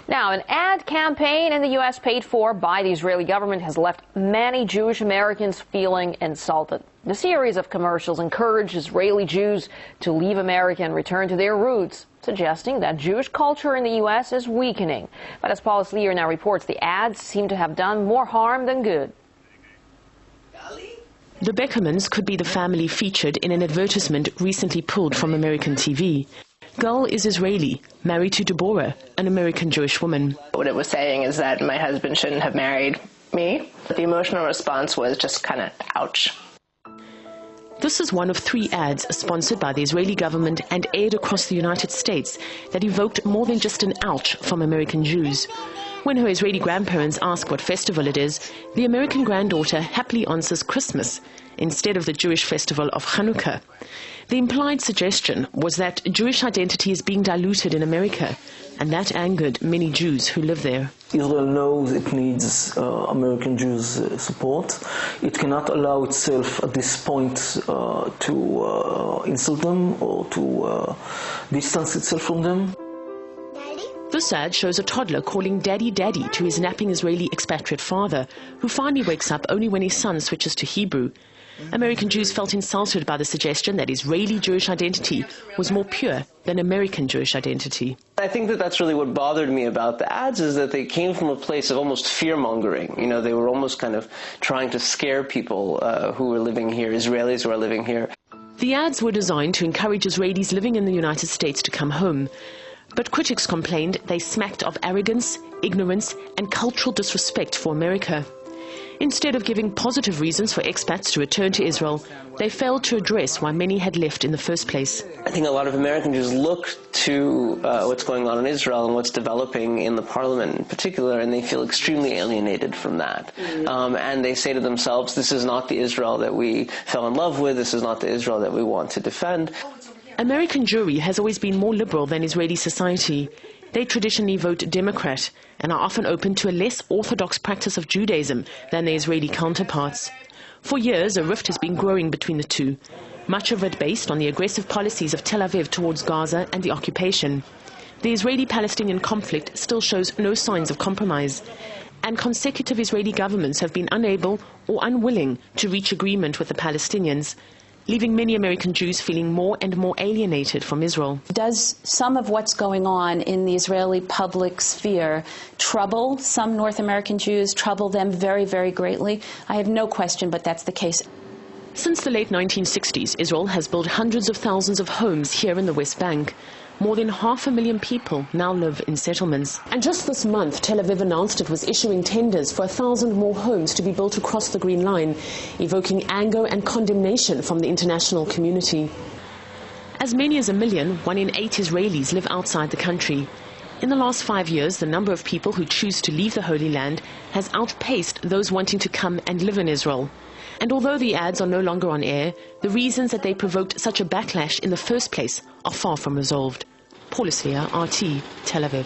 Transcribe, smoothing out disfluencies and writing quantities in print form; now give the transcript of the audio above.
Now, an ad campaign in the U.S. paid for by the Israeli government has left many Jewish Americans feeling insulted. The series of commercials encouraged Israeli Jews to leave America and return to their roots, suggesting that Jewish culture in the U.S. is weakening. But as Paula Sleer now reports, the ads seem to have done more harm than good. The Beckermans could be the family featured in an advertisement recently pulled from American TV. Gal is Israeli, married to Deborah, an American Jewish woman. What it was saying is that my husband shouldn't have married me. The emotional response was just kind of, ouch. This is one of 3 ads sponsored by the Israeli government and aired across the United States that evoked more than just an ouch from American Jews. When her Israeli grandparents ask what festival it is, the American granddaughter happily answers Christmas instead of the Jewish festival of Hanukkah. The implied suggestion was that Jewish identity is being diluted in America, and that angered many Jews who live there. Israel knows it needs American Jews' support. It cannot allow itself at this point to insult them or to distance itself from them. This ad shows a toddler calling Daddy Daddy to his napping Israeli expatriate father, who finally wakes up only when his son switches to Hebrew. American Jews felt insulted by the suggestion that Israeli Jewish identity was more pure than American Jewish identity. I think that that's really what bothered me about the ads, is that they came from a place of almost fear-mongering. You know, they were almost kind of trying to scare people who were living here, Israelis who are living here. The ads were designed to encourage Israelis living in the United States to come home. But critics complained they smacked of arrogance, ignorance, and cultural disrespect for America. Instead of giving positive reasons for expats to return to Israel, they failed to address why many had left in the first place. I think a lot of American Jews look to what's going on in Israel and what's developing in the parliament in particular, and they feel extremely alienated from that. And they say to themselves, this is not the Israel that we fell in love with, this is not the Israel that we want to defend. American Jewry has always been more liberal than Israeli society. They traditionally vote Democrat and are often open to a less orthodox practice of Judaism than their Israeli counterparts. For years, a rift has been growing between the two, much of it based on the aggressive policies of Tel Aviv towards Gaza and the occupation. The Israeli-Palestinian conflict still shows no signs of compromise, and consecutive Israeli governments have been unable or unwilling to reach agreement with the Palestinians, leaving many American Jews feeling more and more alienated from Israel. Does some of what's going on in the Israeli public sphere trouble some North American Jews, trouble them very, very greatly? I have no question but that's the case. Since the late 1960s, Israel has built hundreds of thousands of homes here in the West Bank. More than 500,000 people now live in settlements. And just this month, Tel Aviv announced it was issuing tenders for 1,000 more homes to be built across the Green Line, evoking anger and condemnation from the international community. As many as 1 million, 1 in 8 Israelis live outside the country. In the last 5 years, the number of people who choose to leave the Holy Land has outpaced those wanting to come and live in Israel. And although the ads are no longer on air, the reasons that they provoked such a backlash in the first place are far from resolved. Paula Sleer, RT, Tel Aviv.